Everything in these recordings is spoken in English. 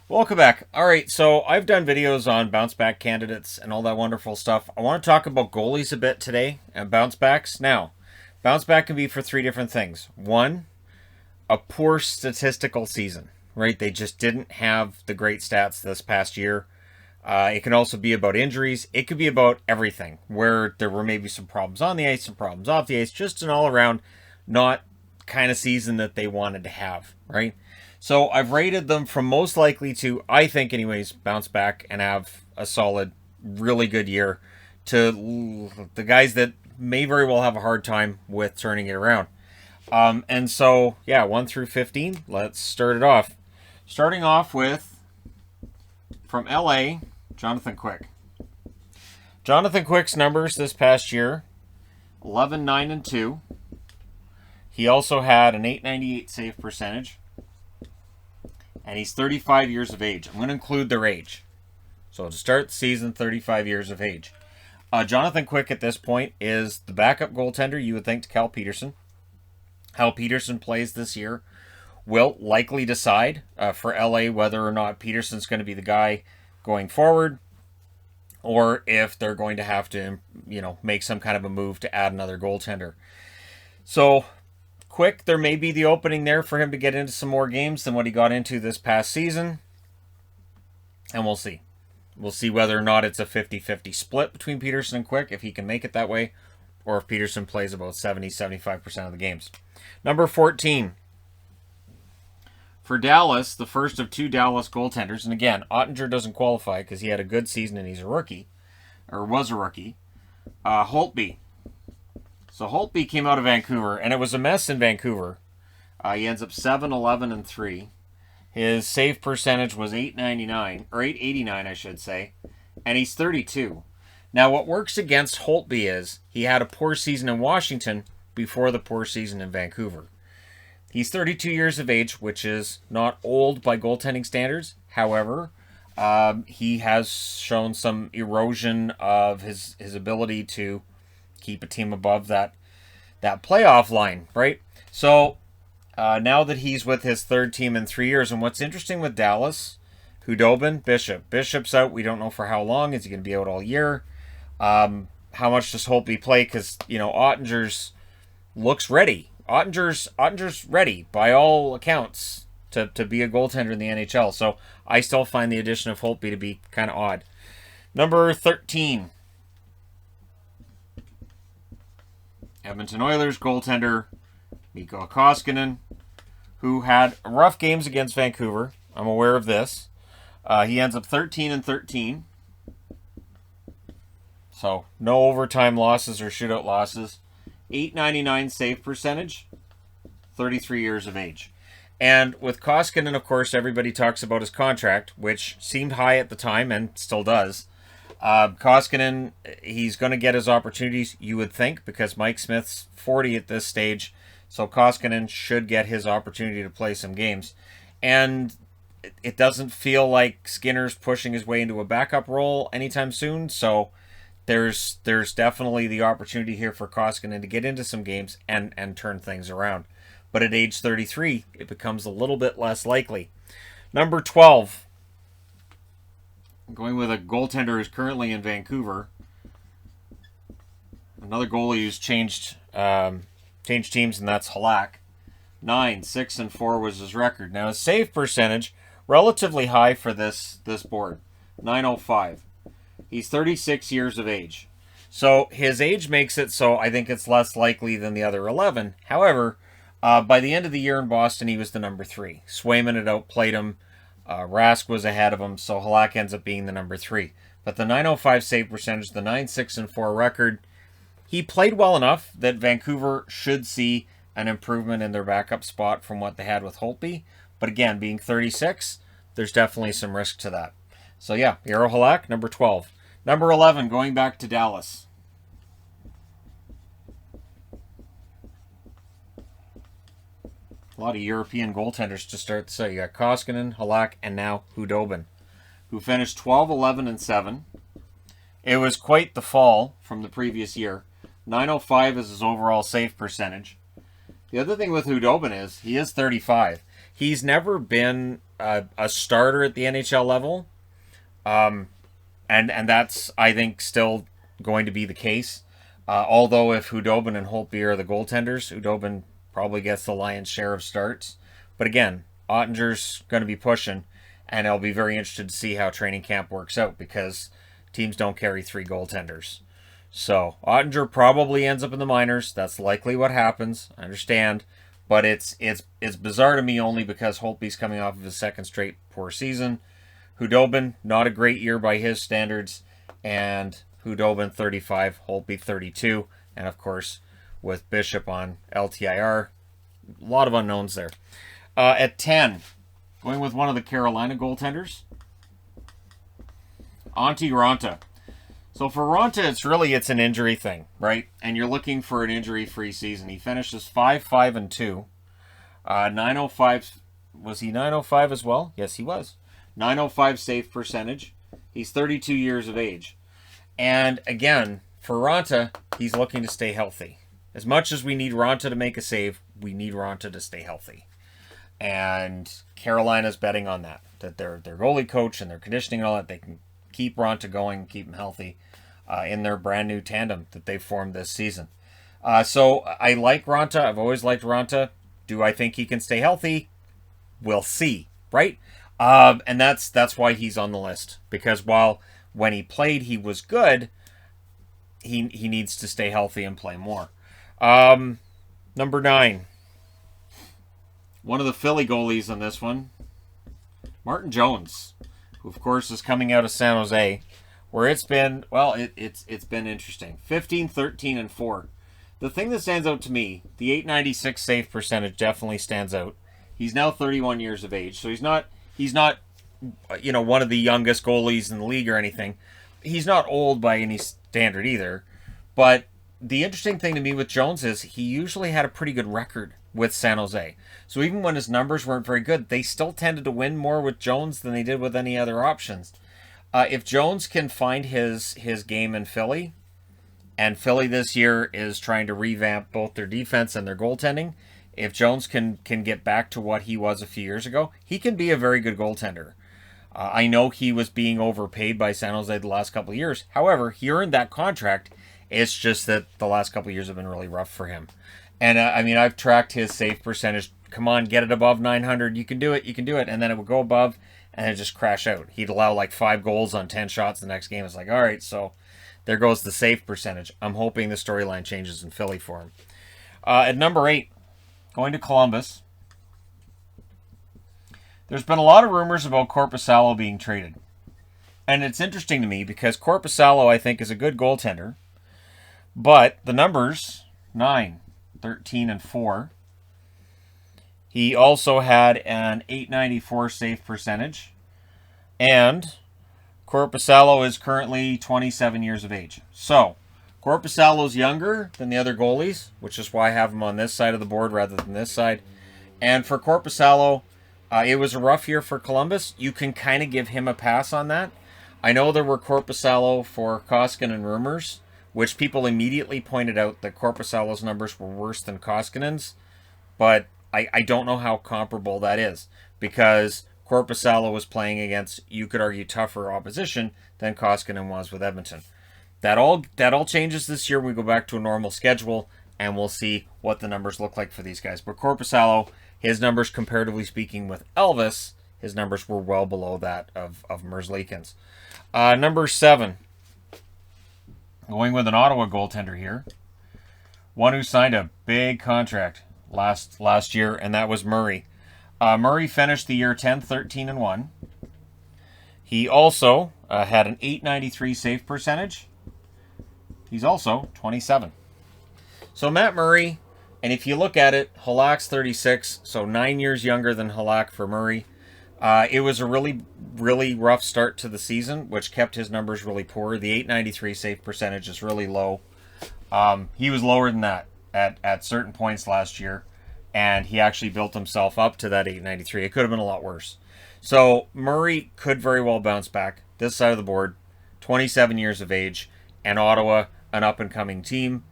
Welcome back. All right, so I've done videos on bounce back candidates and all that wonderful stuff. I want to talk about goalies a bit today and bounce backs. Now, bounce back can be for three different things. One, a poor statistical season, right? They just didn't have the great stats this past year. It can also be about injuries. It could be about everything, where there were maybe some problems on the ice, some problems off the ice, just an all around not kind of season that they wanted to have, right? So I've rated them from most likely to, I think, anyways, bounce back and have a solid, really good year to the guys that may very well have a hard time with turning it around. And so, yeah, 1 through 15, let's start it off. Starting off with, from LA, Jonathan Quick. Jonathan Quick's numbers this past year, 11, 9, and 2. He also had an 898 save percentage. And he's 35 years of age. I'm going to include their age. So to start the season, 35 years of age. Jonathan Quick at this point is the backup goaltender, you would think, to Cal Petersen. How Petersen plays this year will likely decide for LA whether or not Petersen's going to be the guy going forward, or if they're going to have to, make some kind of a move to add another goaltender. So Quick, there may be the opening there for him to get into some more games than what he got into this past season. And we'll see. We'll see whether or not it's a 50-50 split between Petersen and Quick, if he can make it that way, or if Petersen plays about 70-75% of the games. Number 14. For Dallas, the first of two Dallas goaltenders, and again, Ottinger doesn't qualify because he had a good season and he's a rookie, or was a rookie, Holtby. So Holtby came out of Vancouver, and it was a mess in Vancouver. He ends up 7-11 and 3. His save percentage was 899, or 889, I should say, and he's 32. Now, what works against Holtby is he had a poor season in Washington before the poor season in Vancouver. He's 32 years of age, which is not old by goaltending standards. However, he has shown some erosion of his ability to keep a team above that playoff line, right? So now that he's with his third team in 3 years, and what's interesting with Dallas, Khudobin, Bishop's out. We don't know for how long. Is he going to be out all year? How much does Holtby play? Because Ottinger's looks ready. Ottinger's ready by all accounts to be a goaltender in the NHL. So I still find the addition of Holtby to be kind of odd. Number 13. Edmonton Oilers goaltender Mikko Koskinen, who had rough games against Vancouver. I'm aware of this. He ends up 13 and 13. So no overtime losses or shootout losses. 899 save percentage, 33 years of age. And with Koskinen, of course, everybody talks about his contract, which seemed high at the time and still does. Koskinen, he's going to get his opportunities, you would think, because Mike Smith's 40 at this stage. So Koskinen should get his opportunity to play some games. And it doesn't feel like Skinner's pushing his way into a backup role anytime soon. So there's definitely the opportunity here for Koskinen to get into some games and turn things around. But at age 33, it becomes a little bit less likely. Number 12. Going with a goaltender who's currently in Vancouver. Another goalie who's changed teams, and that's Halak. 9, 6, and 4 was his record. Now his save percentage, relatively high for this board. 905. He's 36 years of age. So his age makes it so I think it's less likely than the other 11. However, by the end of the year in Boston, he was the number 3. Swayman had outplayed him. Rask was ahead of him, so Halak ends up being the number 3. But the 905 save percentage, the 9, 6, and 4 record, he played well enough that Vancouver should see an improvement in their backup spot from what they had with Holtby. But again, being 36, there's definitely some risk to that. So yeah, Jaro Halak, number 12. Number 11, going back to Dallas. A lot of European goaltenders to start. So you got Koskinen, Halak, and now Khudobin, who finished 12, 11, and 7. It was quite the fall from the previous year. 905 is his overall save percentage. The other thing with Khudobin is he is 35. He's never been a starter at the NHL level. And that's, I think, still going to be the case. Although if Khudobin and Holtby are the goaltenders, Khudobin probably gets the lion's share of starts. But again, Ottinger's going to be pushing, and I'll be very interested to see how training camp works out because teams don't carry 3 goaltenders. So Ottinger probably ends up in the minors. That's likely what happens. I understand. But it's bizarre to me only because Holtby's coming off of his second straight poor season. Khudobin, not a great year by his standards. And Khudobin 35, Holtby 32. And of course, with Bishop on LTIR, a lot of unknowns there. At 10, going with one of the Carolina goaltenders, Antti Raanta. So for Raanta, it's an injury thing, right? And you're looking for an injury-free season. He finishes 5-5-2. 905, was he 905 as well? Yes, he was. 905 save percentage. He's 32 years of age. And again, for Raanta, he's looking to stay healthy. As much as we need Raanta to make a save, we need Raanta to stay healthy. And Carolina's betting on that their goalie coach and their conditioning and all that, they can keep Raanta going, keep him healthy in their brand new tandem that they formed this season. So I like Raanta. I've always liked Raanta. Do I think he can stay healthy? We'll see, right? And that's why he's on the list. Because while when he played he was good, he needs to stay healthy and play more. Number 9. One of the Philly goalies on this one, Martin Jones, who of course is coming out of San Jose, where it's been, well, it's been interesting. 15, 13, and 4. The thing that stands out to me, the .896 save percentage definitely stands out. He's now 31 years of age, so he's not one of the youngest goalies in the league or anything. He's not old by any standard either. But the interesting thing to me with Jones is he usually had a pretty good record with San Jose. So even when his numbers weren't very good, they still tended to win more with Jones than they did with any other options. If Jones can find his game in Philly, and Philly this year is trying to revamp both their defense and their goaltending, if Jones can get back to what he was a few years ago, he can be a very good goaltender. I know he was being overpaid by San Jose the last couple of years. However, he earned that contract. It's just that the last couple of years have been really rough for him. And I've tracked his save percentage. Come on, get it above 900. You can do it. And then it would go above and it just crash out. He'd allow like 5 goals on 10 shots the next game. It's like, all right, so there goes the save percentage. I'm hoping the storyline changes in Philly for him. At number 8, going to Columbus. There's been a lot of rumors about Korpisalo being traded. And it's interesting to me because Korpisalo, I think, is a good goaltender. But the numbers, 9, 13, and 4. He also had an .894 save percentage. And Korpisalo is currently 27 years of age. So, Korpisalo's younger than the other goalies, which is why I have him on this side of the board rather than this side. And for Korpisalo, it was a rough year for Columbus. You can kind of give him a pass on that. I know there were Korpisalo for Koskinen rumors, which people immediately pointed out that Korpisalo's numbers were worse than Koskinen's. But I don't know how comparable that is, because Korpisalo was playing against, you could argue, tougher opposition than Koskinen was with Edmonton. That all changes this year when we go back to a normal schedule, and we'll see what the numbers look like for these guys. But Korpisalo, his numbers, comparatively speaking, with Elvis, his numbers were well below that of Merzlikins. Number 7, going with an Ottawa goaltender here. One who signed a big contract last year, and that was Murray. Murray finished the year 10, 13, and 1. He also had an .893 save percentage. He's also 27. So Matt Murray, and if you look at it, Halak's 36, so 9 years younger than Halak for Murray. It was a really, really rough start to the season, which kept his numbers really poor. The .893 save percentage is really low. He was lower than that at certain points last year, and he actually built himself up to that .893. It could have been a lot worse. So Murray could very well bounce back. This side of the board, 27 years of age, and Ottawa, an up-and-coming team.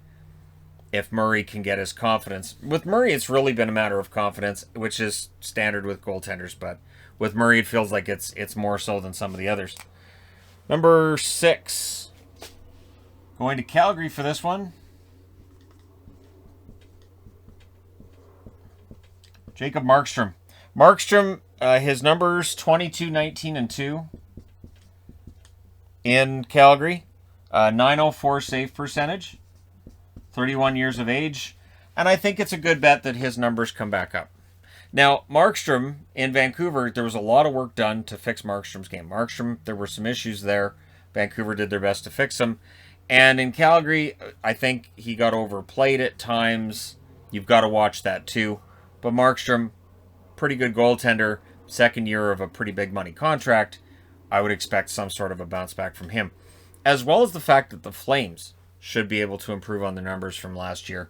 If Murray can get his confidence. With Murray, it's really been a matter of confidence, which is standard with goaltenders, but with Murray, it feels like it's more so than some of the others. Number 6. Going to Calgary for this one. Jacob Markstrom. Markstrom, his numbers 22, 19, and 2 in Calgary. 904 save percentage. 31 years of age. And I think it's a good bet that his numbers come back up. Now, Markstrom in Vancouver, there was a lot of work done to fix Markstrom's game. Markstrom, there were some issues there. Vancouver did their best to fix them. And in Calgary, I think he got overplayed at times. You've got to watch that too. But Markstrom, pretty good goaltender, second year of a pretty big money contract. I would expect some sort of a bounce back from him. As well as the fact that the Flames should be able to improve on their numbers from last year.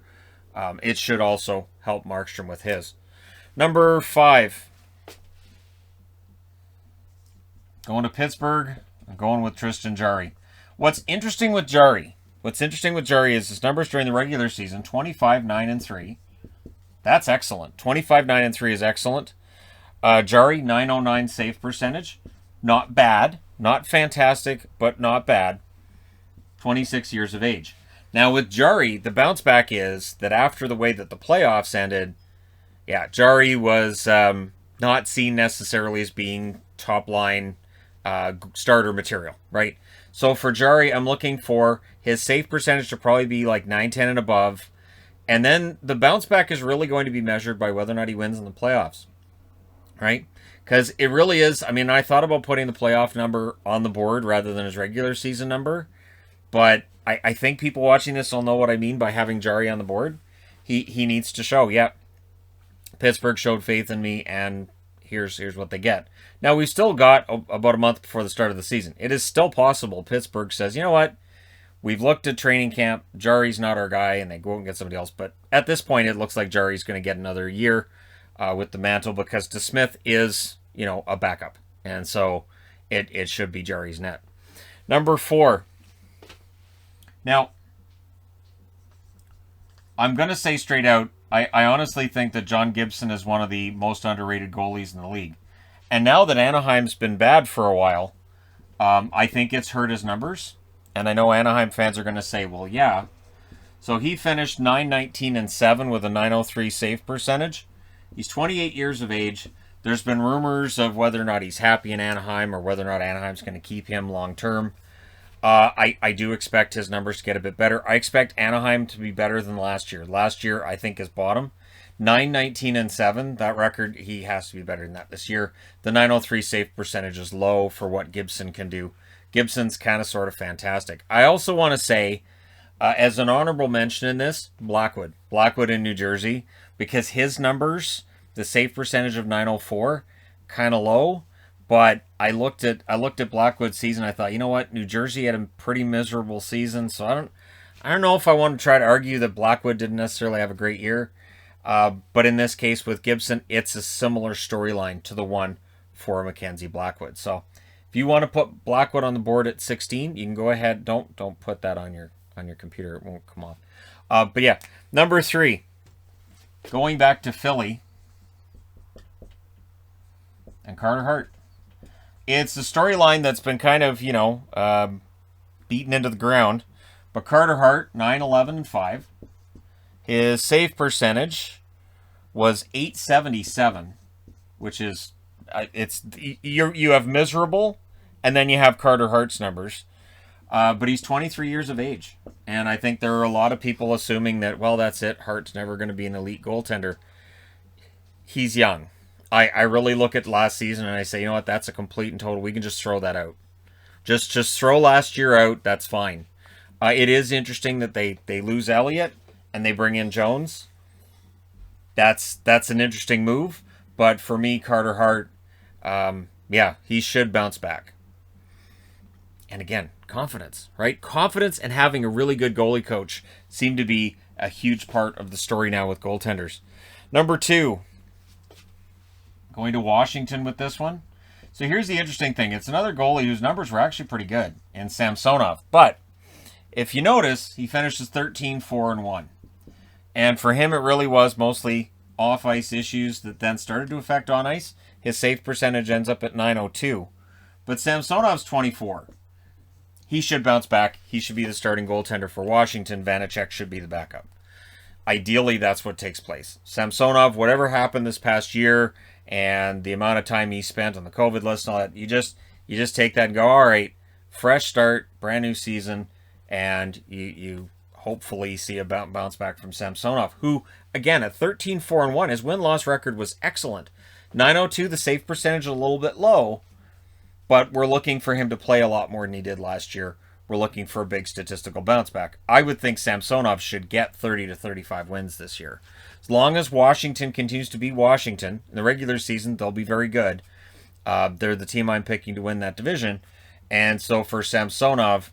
It should also help Markstrom with his. Number 5. Going to Pittsburgh. I'm going with Tristan Jarry. What's interesting with Jarry is his numbers during the regular season, 25, 9, and 3. That's excellent. 25, 9, and 3 is excellent. Jarry, 909 save percentage. Not bad. Not fantastic, but not bad. 26 years of age. Now with Jarry, the bounce back is that after the way that the playoffs ended, Jarry was not seen necessarily as being top line starter material, right? So for Jarry, I'm looking for his save percentage to probably be like 9, 10 and above. And then the bounce back is really going to be measured by whether or not he wins in the playoffs, right? Because it really is. I mean, I thought about putting the playoff number on the board rather than his regular season number. But I think people watching this will know what I mean by having Jarry on the board. He needs to show, Pittsburgh showed faith in me, and here's what they get. Now, we've still got about a month before the start of the season. It is still possible Pittsburgh says, you know what? We've looked at training camp. Jarry's not our guy, and they go and get somebody else. But at this point, it looks like Jarry's going to get another year with the mantle because DeSmith is, a backup. And so it should be Jarry's net. Number 4. Now, I'm going to say straight out, I honestly think that John Gibson is one of the most underrated goalies in the league. And now that Anaheim's been bad for a while, I think it's hurt his numbers. And I know Anaheim fans are going to say, well, yeah. So he finished 9-19 and 7 with a 903 save percentage. He's 28 years of age. There's been rumors of whether or not he's happy in Anaheim or whether or not Anaheim's going to keep him long term. I do expect his numbers to get a bit better. I expect Anaheim to be better than last year. Last year, I think, is bottom. 9-19 and 7, that record, he has to be better than that this year. The 903 save percentage is low for what Gibson can do. Gibson's kind of sort of fantastic. I also want to say, as an honorable mention in this, Blackwood in New Jersey, because his numbers, the save percentage of 904, kind of low. But I looked at Blackwood's season. I thought, you know what, New Jersey had a pretty miserable season, so I don't know if I want to try to argue that Blackwood didn't necessarily have a great year. But in this case with Gibson, it's a similar storyline to the one for Mackenzie Blackwood. So if you want to put Blackwood on the board at 16, you can go ahead. Don't put that on your computer; it won't come off. But yeah, number 3, going back to Philly and Carter Hart. It's a storyline that's been kind of, beaten into the ground. But Carter Hart, 9-11 and 5. His save percentage was 877, which is, you have miserable, and then you have Carter Hart's numbers. But he's 23 years of age. And I think there are a lot of people assuming that, well, that's it. Hart's never going to be an elite goaltender. He's young. I really look at last season and I say, you know what, that's a complete and total. We can just throw that out. Just throw last year out. That's fine. It is interesting that they lose Elliott and they bring in Jones. That's an interesting move. But for me, Carter Hart, he should bounce back. And again, confidence, right? Confidence and having a really good goalie coach seem to be a huge part of the story now with goaltenders. Number 2. Going to Washington with this one. So here's the interesting thing. It's another goalie whose numbers were actually pretty good in Samsonov. But if you notice, he finishes 13-4-1. And for him, it really was mostly off-ice issues that then started to affect on ice. His save percentage ends up at .902. But Samsonov's 24. He should bounce back. He should be the starting goaltender for Washington. Vanacek should be the backup. Ideally, that's what takes place. Samsonov, whatever happened this past year and the amount of time he spent on the COVID list and all that, you just take that and go, all right, fresh start, brand new season, and you hopefully see a bounce back from Samsonov, who, again, at 13-4-1, his win-loss record was excellent. .902, the save percentage a little bit low, but we're looking for him to play a lot more than he did last year. We're looking for a big statistical bounce back. I would think Samsonov should get 30 to 35 wins this year. As long as Washington continues to be Washington, in the regular season, they'll be very good. They're the team I'm picking to win that division. And so for Samsonov,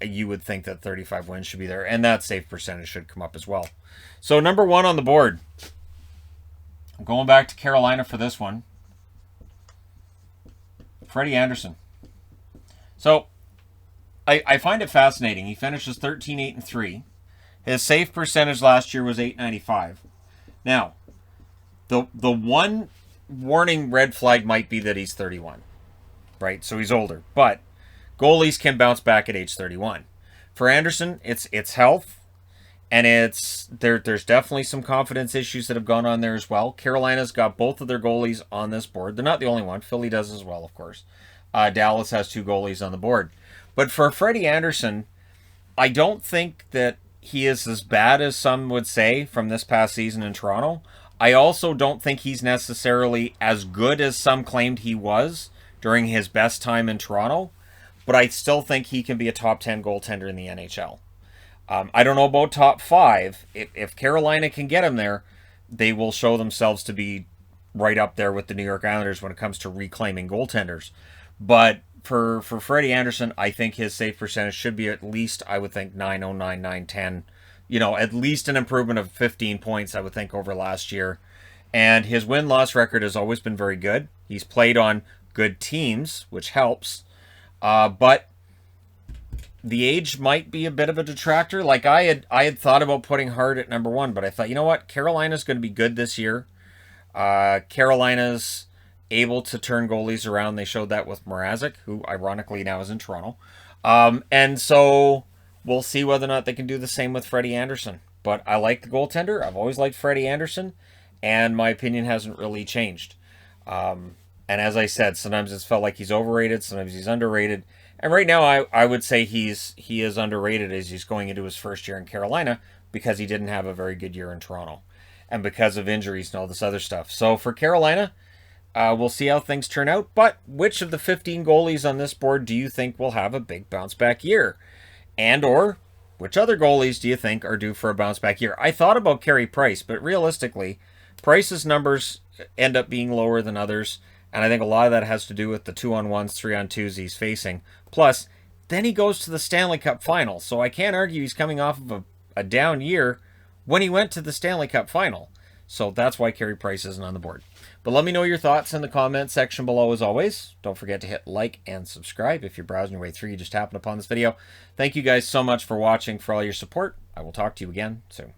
you would think that 35 wins should be there. And that save percentage should come up as well. So number 1 on the board. I'm going back to Carolina for this one. Freddie Andersen. So I find it fascinating. He finishes 13-8-3. His save percentage last year was .895. Now, the one warning red flag might be that he's 31, right? So he's older, but goalies can bounce back at age 31. For Andersen, it's health, and there's definitely some confidence issues that have gone on there as well. Carolina's got both of their goalies on this board. They're not the only one. Philly does as well, of course. Dallas has 2 goalies on the board. But for Freddie Andersen, I don't think that he is as bad as some would say from this past season in Toronto. I also don't think he's necessarily as good as some claimed he was during his best time in Toronto, but I still think he can be a top 10 goaltender in the NHL. I don't know about top 5. If Carolina can get him there, they will show themselves to be right up there with the New York Islanders when it comes to reclaiming goaltenders. But for Freddie Andersen, I think his save percentage should be at least, I would think, .909, .910. You know, at least an improvement of 15 points, I would think, over last year. And his win-loss record has always been very good. He's played on good teams, which helps. But the age might be a bit of a detractor. Like, I had thought about putting Hart at number 1, but I thought, you know what? Carolina's going to be good this year. Carolina's able to turn goalies around. They showed that with Mrazek, who ironically now is in Toronto. And so we'll see whether or not they can do the same with Freddie Andersen. But I like the goaltender. I've always liked Freddie Andersen, and my opinion hasn't really changed. And as I said, sometimes it's felt like he's overrated, sometimes he's underrated. And right now I would say he is underrated as he's going into his first year in Carolina because he didn't have a very good year in Toronto and because of injuries and all this other stuff. So for Carolina, we'll see how things turn out. But which of the 15 goalies on this board do you think will have a big bounce back year? And or which other goalies do you think are due for a bounce back year? I thought about Carey Price, but realistically, Price's numbers end up being lower than others. And I think a lot of that has to do with the 2-on-1s, 3-on-2s he's facing. Plus, then he goes to the Stanley Cup final. So I can't argue he's coming off of a down year when he went to the Stanley Cup final. So that's why Carey Price isn't on the board. But let me know your thoughts in the comment section below as always. Don't forget to hit like and subscribe if you're browsing your way through. You just happened upon this video. Thank you guys so much for watching, for all your support. I will talk to you again soon.